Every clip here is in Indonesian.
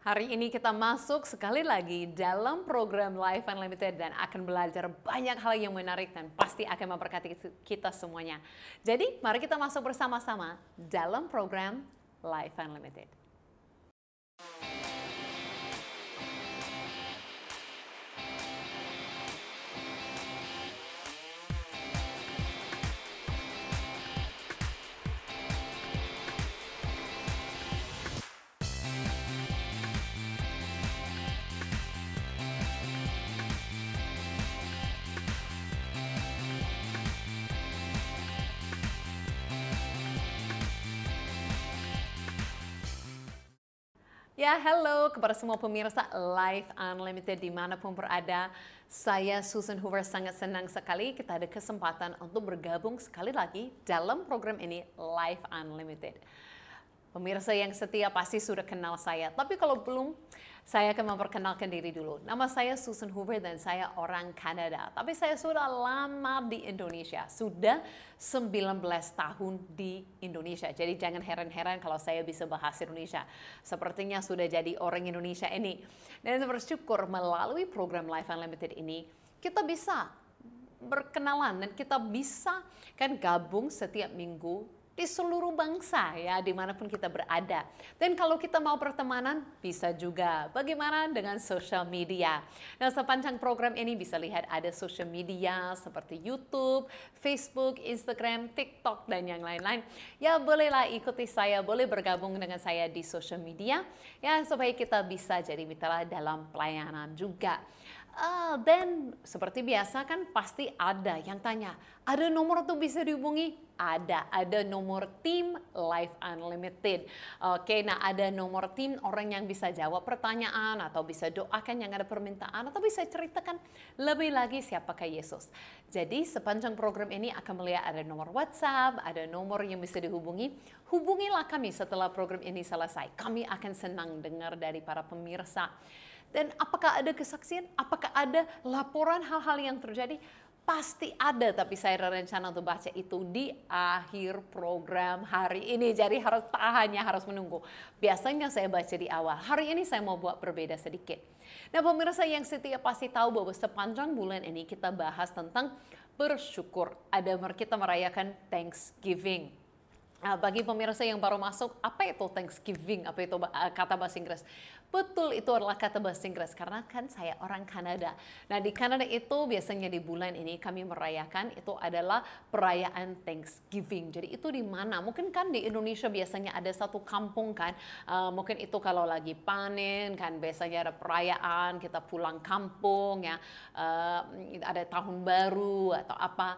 Hari ini kita masuk sekali lagi dalam program Life Unlimited dan akan belajar banyak hal yang menarik dan pasti akan memberkati kita semuanya. Jadi mari kita masuk bersama-sama dalam program Life Unlimited. Ya, hello kepada semua pemirsa Life Unlimited dimanapun berada. Saya Susan Hoover, sangat senang sekali kita ada kesempatan untuk bergabung sekali lagi dalam program ini Life Unlimited. Pemirsa yang setia pasti sudah kenal saya, tapi kalau belum, saya akan memperkenalkan diri dulu. Nama saya Susan Hoover dan saya orang Kanada, tapi saya sudah lama di Indonesia, sudah 19 tahun di Indonesia. Jadi jangan heran-heran kalau saya bisa bahasa Indonesia. Sepertinya sudah jadi orang Indonesia ini. Dan saya bersyukur melalui program Life Unlimited ini, kita bisa berkenalan dan kita bisa kan gabung setiap minggu di seluruh bangsa ya, dimanapun kita berada. Dan kalau kita mau pertemanan, bisa juga. Bagaimana dengan social media? Nah, sepanjang program ini bisa lihat ada social media seperti YouTube, Facebook, Instagram, TikTok, dan yang lain-lain. Ya, bolehlah ikuti saya, boleh bergabung dengan saya di social media, ya, supaya kita bisa jadi mitra dalam pelayanan juga. Dan seperti biasa kan pasti ada yang tanya, ada nomor tuh bisa dihubungi? Ada nomor tim Life Unlimited. Oke, nah ada nomor tim orang yang bisa jawab pertanyaan atau bisa doakan yang ada permintaan atau bisa ceritakan lebih lagi siapakah Yesus. Jadi sepanjang program ini akan melihat ada nomor WhatsApp, ada nomor yang bisa dihubungi. Hubungilah kami setelah program ini selesai. Kami akan senang dengar dari para pemirsa. Dan apakah ada kesaksian? Apakah ada laporan hal-hal yang terjadi? Pasti ada, tapi saya ada rencana untuk baca itu di akhir program hari ini. Jadi harus tahannya, harus menunggu. Biasanya saya baca di awal. Hari ini saya mau buat berbeda sedikit. Nah, pemirsa yang setia pasti tahu bahwa sepanjang bulan ini kita bahas tentang bersyukur. Kita merayakan Thanksgiving. Bagi pemirsa yang baru masuk, apa itu Thanksgiving? Apa itu kata bahasa Inggris? Betul, itu adalah kata bahasa Inggris karena kan saya orang Kanada. Nah, di Kanada itu biasanya di bulan ini kami merayakan itu adalah perayaan Thanksgiving. Jadi itu di mana? Mungkin kan di Indonesia biasanya ada satu kampung kan, mungkin itu kalau lagi panen kan biasanya ada perayaan, kita pulang kampung ya, ada tahun baru atau apa,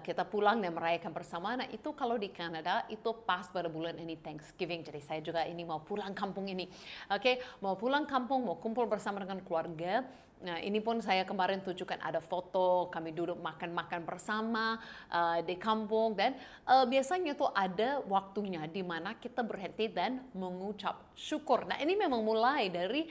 kita pulang dan merayakan bersama. Nah, itu kalau di Kanada itu pas pada bulan ini Thanksgiving. Jadi saya juga ini mau pulang kampung ini. Oke, mau pulang kampung, mau kumpul bersama dengan keluarga. Nah, ini pun saya kemarin tunjukkan ada foto, kami duduk makan-makan bersama di kampung. Dan biasanya tuh ada waktunya di mana kita berhenti dan mengucap syukur. Nah, ini memang mulai dari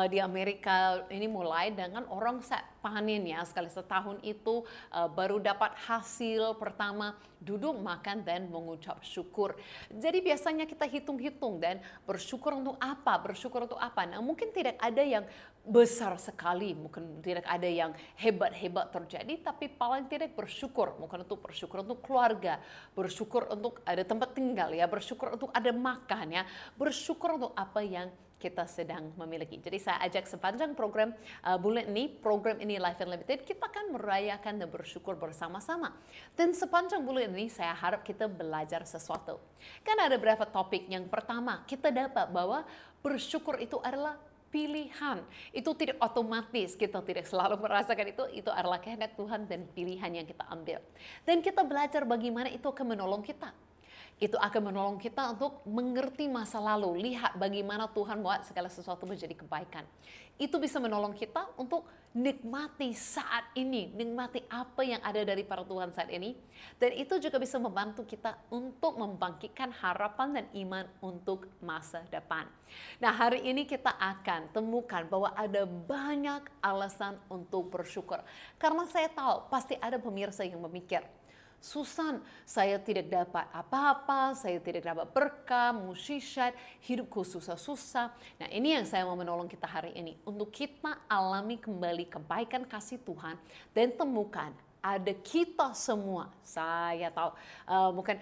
di Amerika, ini mulai dengan orang panen ya, sekali setahun itu baru dapat hasil pertama, duduk makan dan mengucap syukur. Jadi biasanya kita hitung-hitung dan bersyukur untuk apa, bersyukur untuk apa. Nah, mungkin tidak ada yang besar sekali, mungkin tidak ada yang hebat-hebat terjadi, tapi paling tidak bersyukur, mungkin untuk bersyukur untuk keluarga, bersyukur untuk ada tempat tinggal ya, bersyukur untuk ada makan ya, bersyukur untuk apa yang kita sedang memiliki. Jadi saya ajak sepanjang program bulan ini, program ini Life Unlimited, kita akan merayakan dan bersyukur bersama-sama. Dan sepanjang bulan ini saya harap kita belajar sesuatu. Kan ada beberapa topik. Yang pertama, kita dapat bahwa bersyukur itu adalah pilihan. Itu tidak otomatis, kita tidak selalu merasakan itu adalah kehendak Tuhan dan pilihan yang kita ambil. Dan kita belajar bagaimana itu akan menolong kita. Itu akan menolong kita untuk mengerti masa lalu, lihat bagaimana Tuhan buat segala sesuatu menjadi kebaikan. Itu bisa menolong kita untuk nikmati saat ini, nikmati apa yang ada dari para Tuhan saat ini. Dan itu juga bisa membantu kita untuk membangkitkan harapan dan iman untuk masa depan. Nah, hari ini kita akan temukan bahwa ada banyak alasan untuk bersyukur. Karena saya tahu pasti ada pemirsa yang memikir, Susan, saya tidak dapat apa-apa, saya tidak dapat berkah, musyisyat, hidupku susah-susah. Nah, ini yang saya mau menolong kita hari ini. Untuk kita alami kembali kebaikan kasih Tuhan dan temukan ada kita semua. Saya tahu mungkin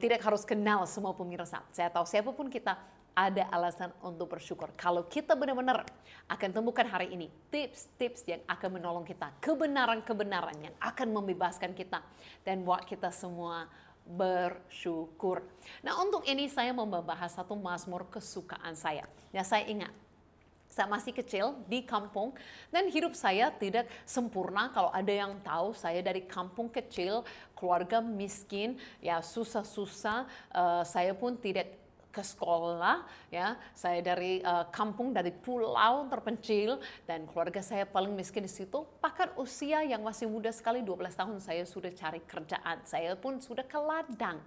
tidak harus kenal semua pemirsa. Saya tahu siapapun kita ada alasan untuk bersyukur. Kalau kita benar-benar akan temukan hari ini tips-tips yang akan menolong kita, kebenaran-kebenaran yang akan membebaskan kita dan buat kita semua bersyukur. Nah, untuk ini saya mau membahas satu mazmur kesukaan saya. Ya, saya ingat saya masih kecil di kampung dan hidup saya tidak sempurna. Kalau ada yang tahu, saya dari kampung kecil, keluarga miskin, ya susah-susah. Saya pun tidak ke sekolah, ya. Saya dari kampung, dari pulau terpencil dan keluarga saya paling miskin di situ. Bahkan usia yang masih muda sekali, 12 tahun saya sudah cari kerjaan. Saya pun sudah ke ladang,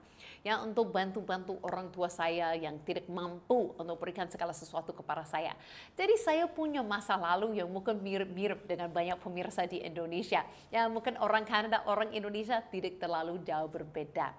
ya, untuk bantu-bantu orang tua saya yang tidak mampu untuk berikan segala sesuatu kepada saya. Jadi saya punya masa lalu yang mungkin mirip-mirip dengan banyak pemirsa di Indonesia. Ya, mungkin orang Kanada, orang Indonesia tidak terlalu jauh berbeda.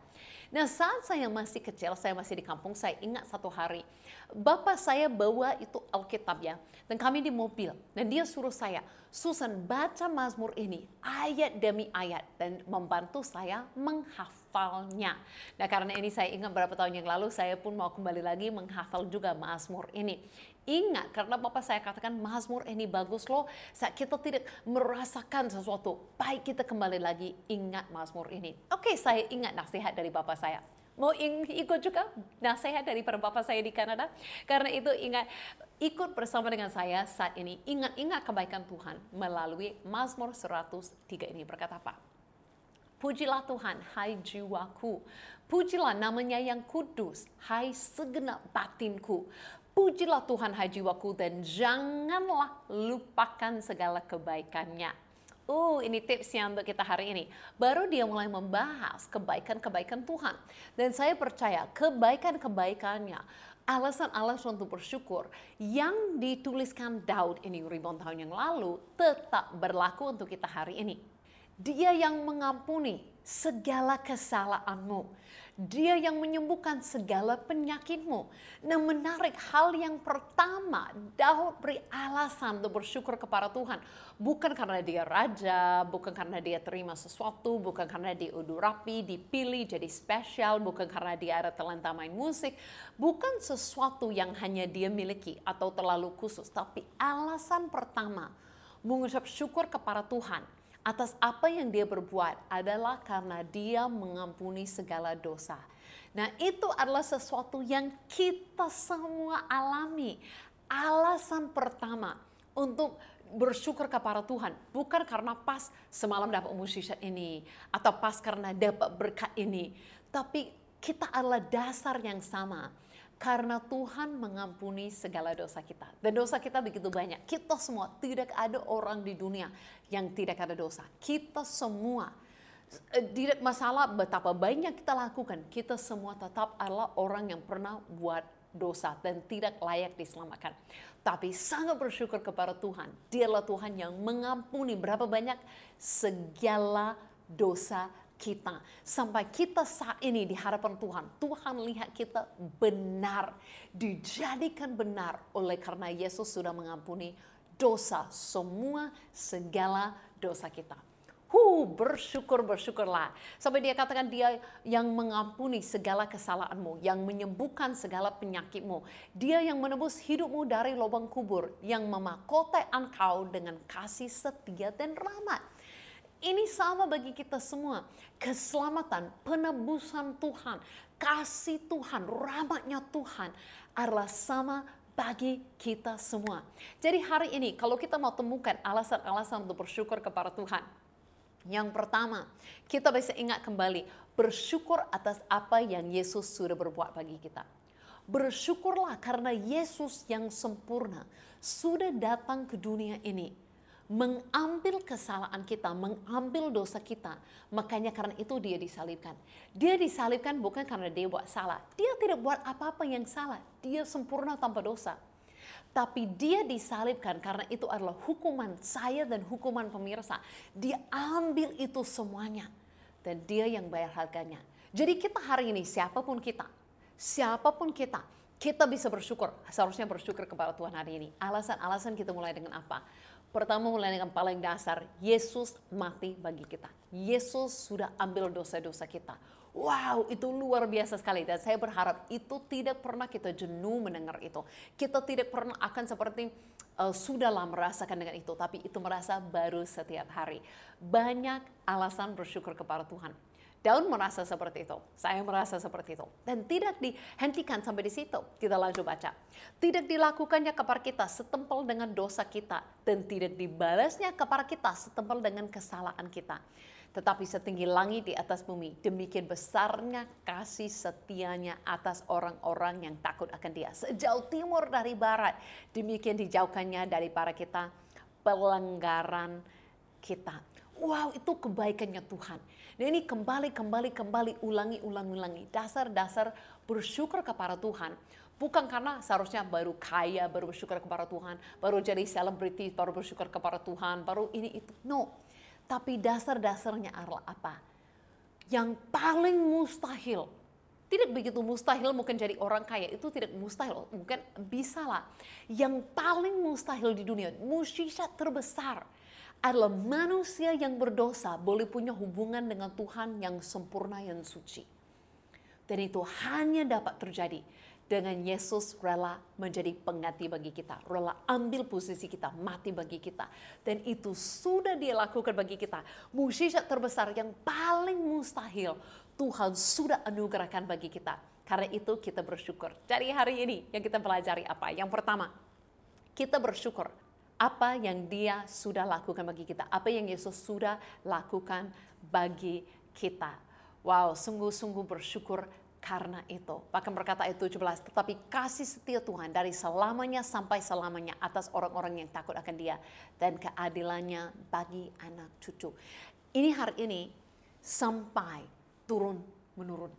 Nah, saat saya masih kecil, saya masih di kampung, saya ingat satu hari, bapak saya bawa itu Alkitab, ya, dan kami di mobil, dan dia suruh saya, Susan, baca Mazmur ini ayat demi ayat, dan membantu saya menghafalnya. Nah, karena ini saya ingat beberapa tahun yang lalu, saya pun mau kembali lagi menghafal juga Mazmur ini. Ingat, karena Bapak saya katakan Mazmur ini bagus loh, saat kita tidak merasakan sesuatu, baik kita kembali lagi ingat Mazmur ini. Oke, saya ingat nasihat dari Bapak saya. Mau ikut juga nasihat dari Bapak saya di Kanada? Karena itu ingat, ikut bersama dengan saya saat ini, ingat-ingat kebaikan Tuhan melalui Mazmur 103 ini. Berkata apa? Pujilah Tuhan, hai jiwaku. Pujilah namanya yang kudus, hai segenap batinku. Pujilah Tuhan, hai jiwaku, dan janganlah lupakan segala kebaikannya. Ini tipsnya untuk kita hari ini. Baru dia mulai membahas kebaikan-kebaikan Tuhan. Dan saya percaya kebaikan-kebaikannya, alasan-alasan untuk bersyukur yang dituliskan Daud ini ribuan tahun yang lalu tetap berlaku untuk kita hari ini. Dia yang mengampuni segala kesalahanmu. Dia yang menyembuhkan segala penyakitmu. Nah, menarik, hal yang pertama, Daud beri alasan untuk bersyukur kepada Tuhan. Bukan karena dia raja, bukan karena dia terima sesuatu, bukan karena dia udah rapi, dipilih jadi spesial, bukan karena dia ada talenta main musik. Bukan sesuatu yang hanya dia miliki atau terlalu khusus. Tapi alasan pertama, mengucap syukur kepada Tuhan atas apa yang dia berbuat adalah karena dia mengampuni segala dosa. Nah, itu adalah sesuatu yang kita semua alami. Alasan pertama untuk bersyukur kepada Tuhan bukan karena pas semalam dapat musyisyat ini atau pas karena dapat berkat ini, tapi kita adalah dasar yang sama. Karena Tuhan mengampuni segala dosa kita. Dan dosa kita begitu banyak. Kita semua, tidak ada orang di dunia yang tidak ada dosa. Kita semua, tidak masalah betapa banyak kita lakukan, kita semua tetap adalah orang yang pernah buat dosa dan tidak layak diselamatkan. Tapi sangat bersyukur kepada Tuhan. Dialah Tuhan yang mengampuni berapa banyak segala dosa kita. Sampai kita saat ini di hadapan Tuhan, Tuhan lihat kita benar, dijadikan benar oleh karena Yesus sudah mengampuni dosa, semua segala dosa kita. Bersyukurlah. Sampai dia katakan dia yang mengampuni segala kesalahanmu, yang menyembuhkan segala penyakitmu. Dia yang menebus hidupmu dari lubang kubur, yang memahkota engkau dengan kasih setia dan rahmat. Ini sama bagi kita semua. Keselamatan, penebusan Tuhan, kasih Tuhan, rahmatnya Tuhan adalah sama bagi kita semua. Jadi hari ini kalau kita mau temukan alasan-alasan untuk bersyukur kepada Tuhan. Yang pertama, kita bisa ingat kembali bersyukur atas apa yang Yesus sudah berbuat bagi kita. Bersyukurlah karena Yesus yang sempurna sudah datang ke dunia ini. Mengambil kesalahan kita, mengambil dosa kita. Makanya karena itu dia disalibkan. Dia disalibkan bukan karena dia buat salah. Dia tidak buat apa-apa yang salah. Dia sempurna tanpa dosa. Tapi dia disalibkan karena itu adalah hukuman saya dan hukuman pemirsa. Dia ambil itu semuanya. dan Dia yang bayar harganya. Jadi kita hari ini, siapapun kita, kita bisa bersyukur, seharusnya bersyukur kepada Tuhan hari ini. Alasan-alasan kita mulai dengan apa? Pertama, mulai dengan paling dasar, Yesus mati bagi kita. Yesus sudah ambil dosa-dosa kita. Wow, itu luar biasa sekali. Dan saya berharap itu tidak pernah kita jenuh mendengar itu. Kita tidak pernah akan seperti sudahlah merasakan dengan itu. Tapi itu merasa baru setiap hari. Banyak alasan bersyukur kepada Tuhan. Daun merasa seperti itu, saya merasa seperti itu. Dan tidak dihentikan sampai di situ. Kita lanjut baca. Tidak dilakukannya kepada kita setempel dengan dosa kita. Dan tidak dibalasnya kepada kita setempel dengan kesalahan kita. Tetapi setinggi langit di atas bumi, demikian besarnya kasih setianya atas orang-orang yang takut akan Dia. Sejauh timur dari barat, demikian dijauhkannya dari para kita pelanggaran kita. Wow, itu kebaikannya Tuhan. Dan ini kembali, ulangi. Dasar-dasar bersyukur kepada Tuhan. Bukan karena seharusnya baru kaya, baru bersyukur kepada Tuhan, baru jadi selebriti, baru bersyukur kepada Tuhan, baru ini itu. No. Tapi dasar-dasarnya adalah apa? Yang paling mustahil. Tidak begitu mustahil mungkin jadi orang kaya. Itu tidak mustahil. Mungkin bisa lah. Yang paling mustahil di dunia, mukjizat terbesar adalah manusia yang berdosa boleh punya hubungan dengan Tuhan yang sempurna, yang suci. Dan itu hanya dapat terjadi dengan Yesus rela menjadi pengganti bagi kita. Rela ambil posisi kita, mati bagi kita. Dan itu sudah Dia lakukan bagi kita. Mukjizat terbesar yang paling mustahil Tuhan sudah anugerahkan bagi kita. Karena itu kita bersyukur. Dari hari ini yang kita pelajari apa? Yang pertama, kita bersyukur apa yang Dia sudah lakukan bagi kita. Apa yang Yesus sudah lakukan bagi kita. Wow, sungguh-sungguh bersyukur karena itu. Bahkan berkata ayat 17, tetapi kasih setia Tuhan dari selamanya sampai selamanya atas orang-orang yang takut akan Dia. Dan keadilannya bagi anak cucu. Ini hari ini sampai turun-menurun.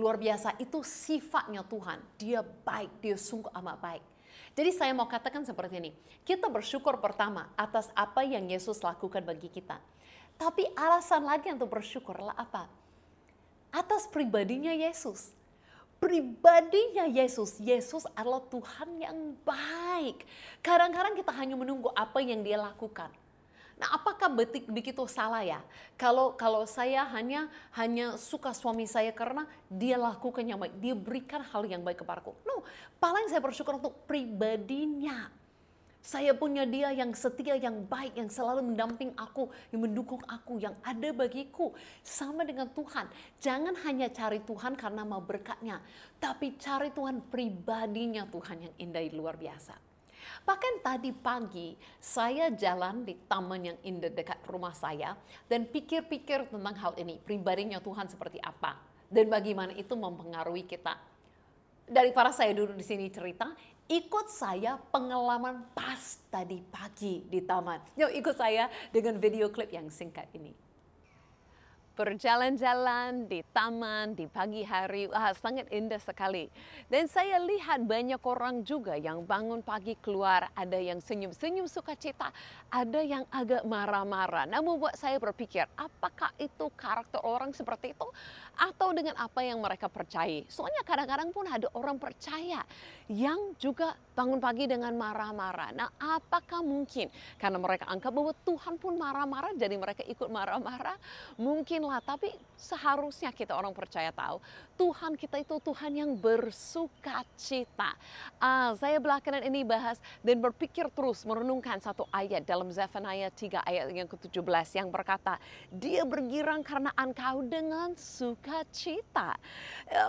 Luar biasa, itu sifatnya Tuhan. Dia baik, Dia sungguh amat baik. Jadi saya mau katakan seperti ini. Kita bersyukur pertama atas apa yang Yesus lakukan bagi kita. Tapi alasan lagi untuk bersyukur adalah apa? Atas pribadinya Yesus. Pribadinya Yesus. Yesus adalah Tuhan yang baik. Kadang-kadang kita hanya menunggu apa yang Dia lakukan. Nah, apakah begitu salah ya? Kalau saya hanya suka suami saya karena dia lakukan yang baik, dia berikan hal yang baik kepadaku. No, paling saya bersyukur untuk pribadinya. Saya punya Dia yang setia, yang baik, yang selalu mendamping aku, yang mendukung aku, yang ada bagiku. Sama dengan Tuhan. Jangan hanya cari Tuhan karena mau berkatnya, tapi cari Tuhan pribadinya, Tuhan yang indah luar biasa. Bahkan tadi pagi saya jalan di taman yang indah dekat rumah saya dan pikir-pikir tentang hal ini. Pribadinya Tuhan seperti apa dan bagaimana itu mempengaruhi kita. Daripada saya duduk di sini cerita, ikut saya pengalaman pas tadi pagi di taman. Yuk ikut saya dengan video klip yang singkat ini. Berjalan-jalan di taman di pagi hari, sangat indah sekali. Dan saya lihat banyak orang juga yang bangun pagi keluar, ada yang senyum-senyum sukacita, ada yang agak marah-marah. Namun buat saya berpikir, apakah itu karakter orang seperti itu? Atau dengan apa yang mereka percayai? Soalnya kadang-kadang pun ada orang percaya yang juga bangun pagi dengan marah-marah. Nah, apakah mungkin karena mereka anggap bahwa Tuhan pun marah-marah, jadi mereka ikut marah-marah? Mungkinlah, tapi seharusnya kita orang percaya tahu Tuhan kita itu Tuhan yang bersuka cita. Saya belakangan ini bahas dan berpikir terus merenungkan satu ayat dalam Zefaniah 3 ayat yang ke-17 yang berkata, Dia bergirang karena engkau dengan sukacita.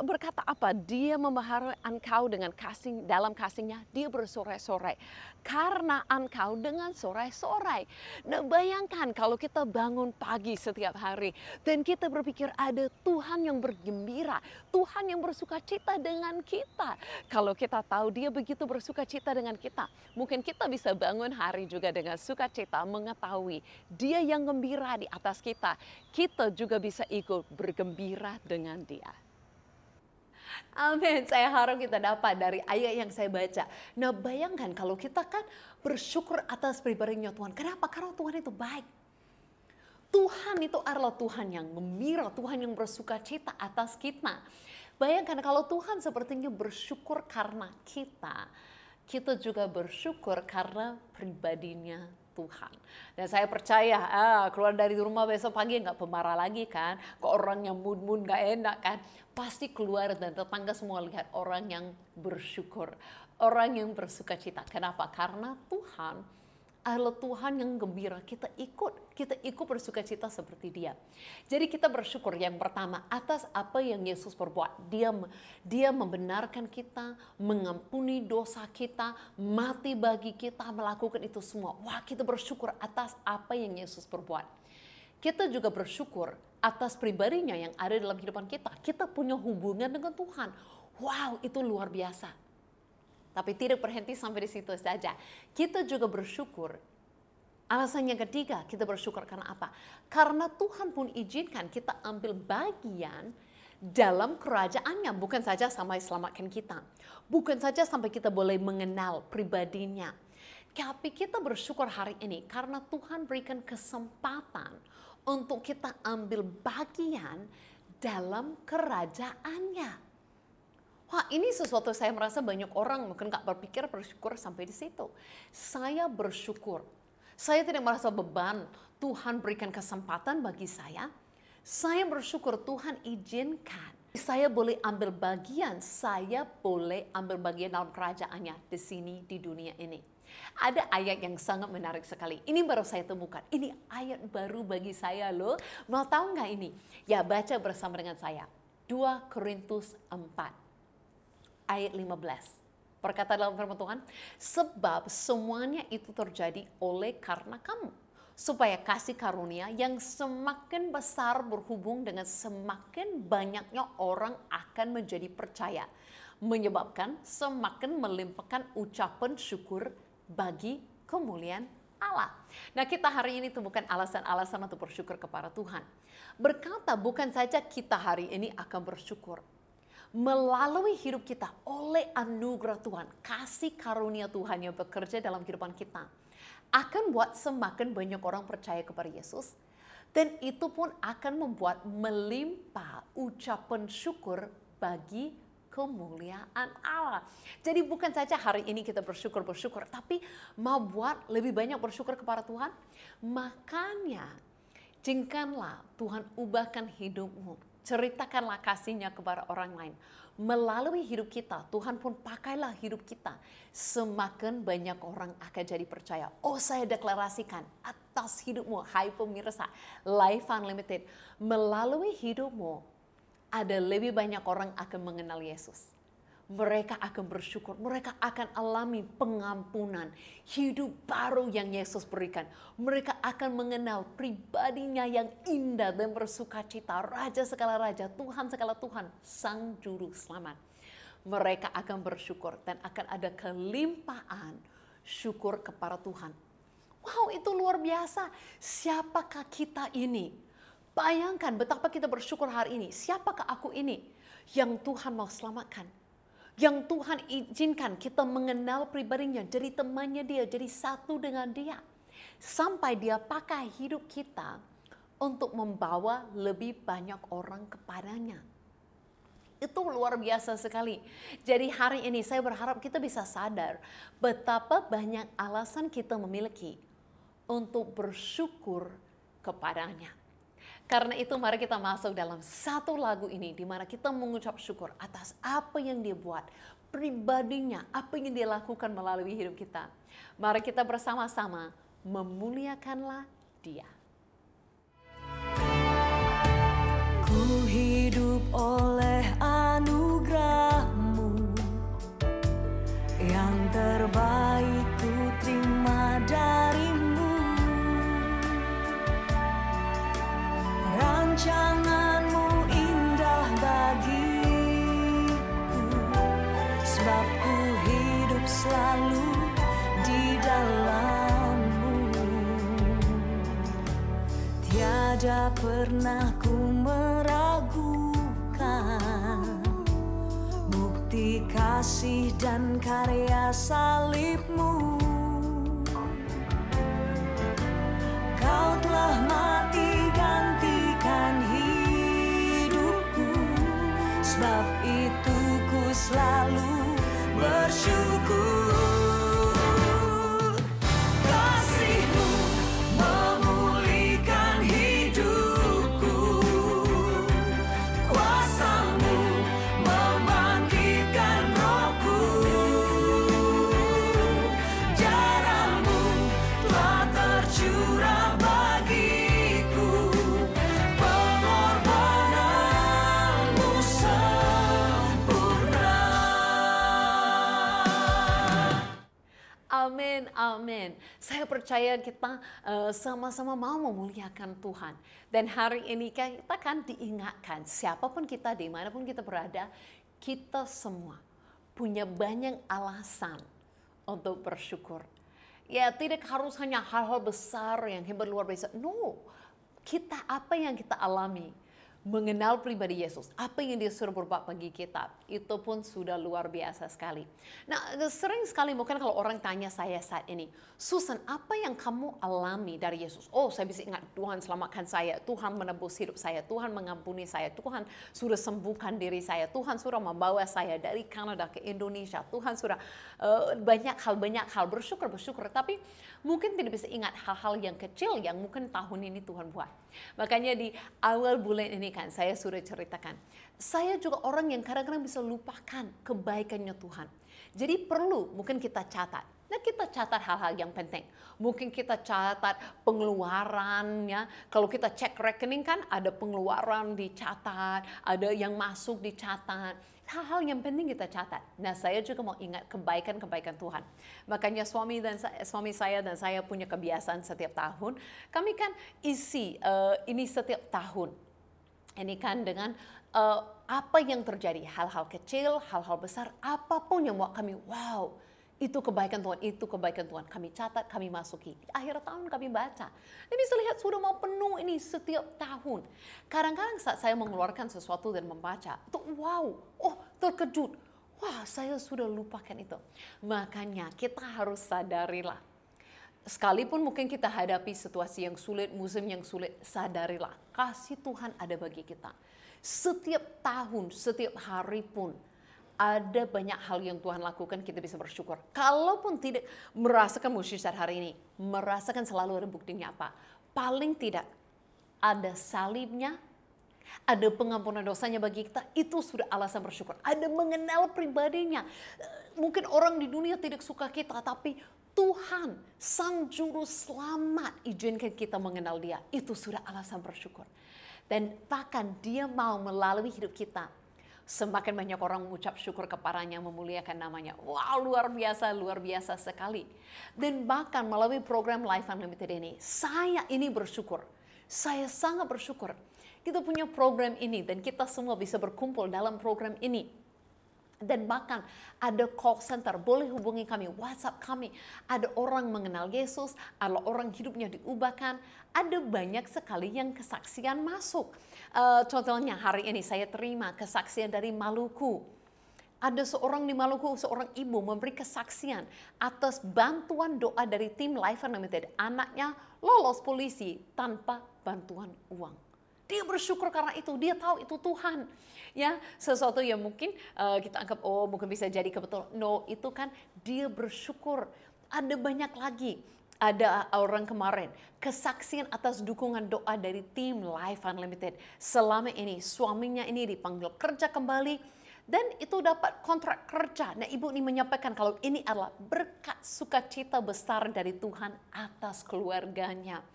Berkata apa? Dia memelihara engkau dengan kasih, dalam kasihnya dia bersorai-sorai karena engkau dengan sorai-sorai. Nah, bayangkan kalau kita bangun pagi setiap hari dan kita berpikir ada Tuhan yang bergembira, Tuhan yang bersukacita dengan kita. Kalau kita tahu Dia begitu bersukacita dengan kita, mungkin kita bisa bangun hari juga dengan sukacita, mengetahui Dia yang gembira di atas kita. Kita juga bisa ikut bergembira dengan Dia. Amin. Saya harap kita dapat dari ayat yang saya baca. Nah, bayangkan kalau kita kan bersyukur atas pribadinya Tuhan. Kenapa? Karena Tuhan itu baik. Tuhan itu adalah Tuhan yang gembira, Tuhan yang bersuka cita atas kita. Bayangkan kalau Tuhan sepertinya bersyukur karena kita juga bersyukur karena pribadinya Tuhan. Dan saya percaya keluar dari rumah besok pagi nggak pemarah lagi kan, ke orang yang mood nggak enak kan, pasti keluar dan tetangga semua lihat orang yang bersyukur, orang yang bersuka cita. Kenapa? Karena Tuhan adalah Tuhan yang gembira, kita ikut bersuka cita seperti Dia. Jadi kita bersyukur yang pertama atas apa yang Yesus perbuat. Dia membenarkan kita, mengampuni dosa kita, mati bagi kita, melakukan itu semua. Wah, kita bersyukur atas apa yang Yesus perbuat. Kita juga bersyukur atas pribadinya yang ada dalam kehidupan kita. Kita punya hubungan dengan Tuhan. Wow, itu luar biasa. Tapi tidak berhenti sampai di situ saja. Kita juga bersyukur. Alasan yang ketiga, kita bersyukur karena apa? Karena Tuhan pun izinkan kita ambil bagian dalam kerajaannya. Bukan saja sampai selamatkan kita. Bukan saja sampai kita boleh mengenal pribadinya. Tapi kita bersyukur hari ini karena Tuhan berikan kesempatan untuk kita ambil bagian dalam kerajaannya. Wah, ini sesuatu saya merasa banyak orang mungkin gak bersyukur sampai di situ. Saya bersyukur. Saya tidak merasa beban. Tuhan berikan kesempatan bagi saya. Saya bersyukur Tuhan izinkan. Saya boleh ambil bagian. Saya boleh ambil bagian dalam kerajaannya di sini di dunia ini. Ada ayat yang sangat menarik sekali. Ini baru saya temukan. Ini ayat baru bagi saya loh. Mau tahu nggak ini? Ya, baca bersama dengan saya. 2 Korintus 4. Ayat 15. Berkata dalam firman Tuhan, sebab semuanya itu terjadi oleh karena kamu, supaya kasih karunia yang semakin besar berhubung dengan semakin banyaknya orang akan menjadi percaya, menyebabkan semakin melimpahkan ucapan syukur bagi kemuliaan Allah. Nah, kita hari ini temukan alasan-alasan untuk bersyukur kepada Tuhan. Berkata bukan saja kita hari ini akan bersyukur, melalui hidup kita oleh anugerah Tuhan, kasih karunia Tuhan yang bekerja dalam kehidupan kita akan buat semakin banyak orang percaya kepada Yesus, dan itu pun akan membuat melimpah ucapan syukur bagi kemuliaan Allah. Jadi bukan saja hari ini kita bersyukur, tapi mau buat lebih banyak bersyukur kepada Tuhan. Makanya izinkanlah Tuhan ubahkan hidupmu. Ceritakanlah kasihnya kepada orang lain. Melalui hidup kita, Tuhan pun pakailah hidup kita. Semakin banyak orang akan jadi percaya. Oh, saya deklarasikan atas hidupmu, hai pemirsa Life Unlimited. Melalui hidupmu, ada lebih banyak orang akan mengenal Yesus. Mereka akan bersyukur, mereka akan alami pengampunan, hidup baru yang Yesus berikan. Mereka akan mengenal pribadinya yang indah dan bersuka cita, Raja segala Raja, Tuhan segala Tuhan, Sang Juru Selamat. Mereka akan bersyukur dan akan ada kelimpahan syukur kepada Tuhan. Wow, itu luar biasa. Siapakah kita ini? Bayangkan betapa kita bersyukur hari ini. Siapakah aku ini yang Tuhan mau selamatkan? Yang Tuhan izinkan kita mengenal pribadinya, jadi temannya Dia, jadi satu dengan Dia. Sampai Dia pakai hidup kita untuk membawa lebih banyak orang kepadanya. Itu luar biasa sekali. Jadi hari ini saya berharap kita bisa sadar betapa banyak alasan kita memiliki untuk bersyukur kepadanya. Karena itu mari kita masuk dalam satu lagu ini di mana kita mengucap syukur atas apa yang Dia buat, pribadinya, apa yang Dia lakukan melalui hidup kita. Mari kita bersama-sama memuliakanlah Dia. Ku hidup oleh anugerah-Mu, yang terbaik ku terima dari-Mu. Rancangan-Mu indah bagiku, sebab ku hidup selalu di dalam-Mu. Tiada pernah ku meragukan bukti kasih dan karya salib-Mu. Kau telah mati Amin, amin. Saya percaya kita sama-sama mau memuliakan Tuhan. Dan hari ini kita kan diingatkan, siapapun kita, dimanapun kita berada, kita semua punya banyak alasan untuk bersyukur. Ya, tidak harus hanya hal-hal besar yang hebat luar biasa. No, kita apa yang kita alami, mengenal pribadi Yesus, apa yang dia suruh berbuat bagi kita, itu pun sudah luar biasa sekali. Nah, sering sekali mungkin kalau orang tanya saya saat ini, Susan, apa yang kamu alami dari Yesus? Oh, saya bisa ingat, Tuhan selamatkan saya, Tuhan menebus hidup saya, Tuhan mengampuni saya, Tuhan sudah sembuhkan diri saya, Tuhan sudah membawa saya dari Kanada ke Indonesia, Tuhan sudah banyak hal bersyukur. Tapi mungkin tidak bisa ingat hal-hal yang kecil yang mungkin tahun ini Tuhan buat. Makanya di awal bulan ini kan saya sudah ceritakan, saya juga orang yang kadang-kadang bisa lupakan kebaikannya Tuhan. Jadi perlu mungkin kita catat. Nah, kita catat hal-hal yang penting. Mungkin kita catat pengeluarannya. Kalau kita cek rekening kan ada pengeluaran dicatat, ada yang masuk dicatat. Hal-hal yang penting kita catat. Nah, saya juga mau ingat kebaikan-kebaikan Tuhan. Makanya suami saya dan saya punya kebiasaan setiap tahun. Kami kan isi ini setiap tahun. Ini kan dengan apa yang terjadi, hal-hal kecil, hal-hal besar, apapun yang buat kami, wow, itu kebaikan Tuhan. Kami catat, kami masuki. Di akhir tahun kami baca. Dan bisa lihat sudah mau penuh ini setiap tahun. Kadang-kadang saat saya mengeluarkan sesuatu dan membaca, itu wow, oh terkejut. Wah, saya sudah lupakan itu. Makanya kita harus sadarilah. Sekalipun mungkin kita hadapi situasi yang sulit, musim yang sulit, sadarilah kasih Tuhan ada bagi kita. Setiap tahun, setiap hari pun ada banyak hal yang Tuhan lakukan, kita bisa bersyukur. Kalaupun tidak merasakan mukjizat hari ini, merasakan selalu ada buktinya apa? Paling tidak ada salibnya, ada pengampunan dosanya bagi kita, itu sudah alasan bersyukur. Ada mengenal pribadinya. Mungkin orang di dunia tidak suka kita, tapi Tuhan, Sang Juru Selamat, izinkan kita mengenal Dia. Itu sudah alasan bersyukur. Dan bahkan Dia mau melalui hidup kita. Semakin banyak orang mengucap syukur kepadanya, memuliakan namanya. Wow, luar biasa sekali. Dan bahkan melalui program Life Unlimited ini, saya ini bersyukur. Saya sangat bersyukur. Kita punya program ini dan kita semua bisa berkumpul dalam program ini. Dan bahkan ada call center, boleh hubungi kami, WhatsApp kami. Ada orang mengenal Yesus, ada orang hidupnya diubahkan. Ada banyak sekali yang kesaksian masuk. Contohnya hari ini saya terima kesaksian dari Maluku. Ada seorang di Maluku, seorang ibu memberi kesaksian atas bantuan doa dari tim Life Unlimited. Anaknya lolos polisi tanpa bantuan uang. Dia bersyukur karena itu, dia tahu itu Tuhan. Ya, sesuatu yang mungkin kita anggap, oh mungkin bisa jadi kebetulan. No, itu kan dia bersyukur. Ada banyak lagi. Ada orang kemarin, kesaksian atas dukungan doa dari tim Life Unlimited. Selama ini suaminya ini dipanggil kerja kembali dan itu dapat kontrak kerja. Nah, ibu ini menyampaikan kalau ini adalah berkat sukacita besar dari Tuhan atas keluarganya.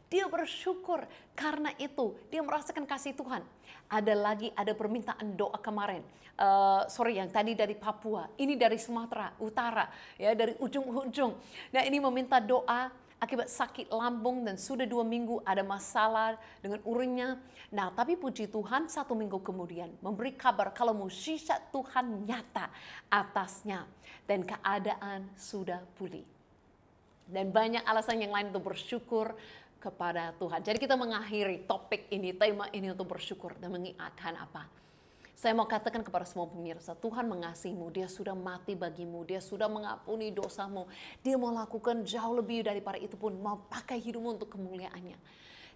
Dia bersyukur karena itu. Dia merasakan kasih Tuhan. Ada permintaan doa kemarin. Yang tadi dari Papua. Ini dari Sumatera Utara. Ya, dari ujung-ujung. Nah, ini meminta doa akibat sakit lambung dan sudah 2 minggu ada masalah dengan urinnya. Nah, tapi puji Tuhan 1 minggu kemudian memberi kabar kalau mukjizat Tuhan nyata atasnya. Dan keadaan sudah pulih. Dan banyak alasan yang lain untuk bersyukur kepada Tuhan. Jadi kita mengakhiri topik ini, tema ini untuk bersyukur dan mengingatkan apa? Saya mau katakan kepada semua pemirsa, Tuhan mengasihimu, Dia sudah mati bagimu, Dia sudah mengampuni dosamu, Dia mau lakukan jauh lebih daripada itu pun, mau pakai hidupmu untuk kemuliaannya.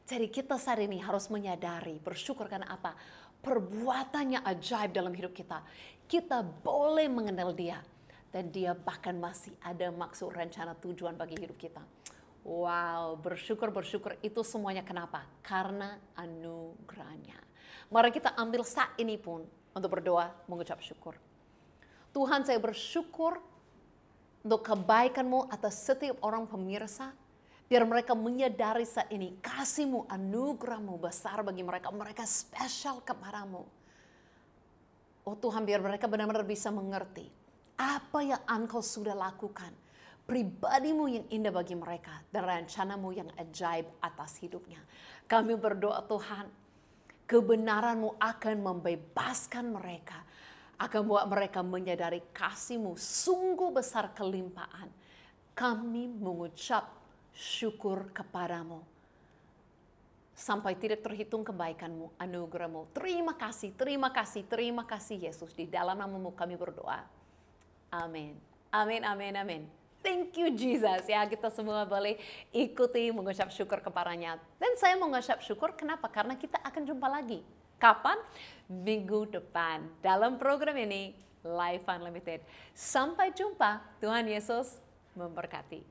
Jadi kita saat ini harus menyadari, bersyukur karena apa? Perbuatannya ajaib dalam hidup kita. Kita boleh mengenal Dia, dan Dia bahkan masih ada maksud, rencana, tujuan bagi hidup kita. Wow, bersyukur itu semuanya kenapa? Karena anugerahnya. Mari kita ambil saat ini pun untuk berdoa mengucap syukur. Tuhan, saya bersyukur untuk kebaikan-Mu atas setiap orang pemirsa. Biar mereka menyadari saat ini kasih-Mu, anugerah-Mu besar bagi mereka. Mereka spesial kepadamu. Oh Tuhan, biar mereka benar-benar bisa mengerti apa yang Engkau sudah lakukan. pribadimu yang indah bagi mereka, dan rencanamu yang ajaib atas hidupnya. Kami berdoa Tuhan, kebenaranmu akan membebaskan mereka, akan buat mereka menyadari kasih-Mu sungguh besar kelimpahan. Kami mengucap syukur kepadamu. Sampai tidak terhitung kebaikan-Mu, anugerah-Mu. Terima kasih, terima kasih, terima kasih Yesus. Di dalam nama-Mu kami berdoa. Amin. Amin, amin, amin. Thank you Jesus. Ya, kita semua boleh ikuti mengucap syukur kepadanya. Dan saya mengucap syukur kenapa? Karena kita akan jumpa lagi. Kapan? Minggu depan. Dalam program ini, Life Unlimited. Sampai jumpa. Tuhan Yesus memberkati.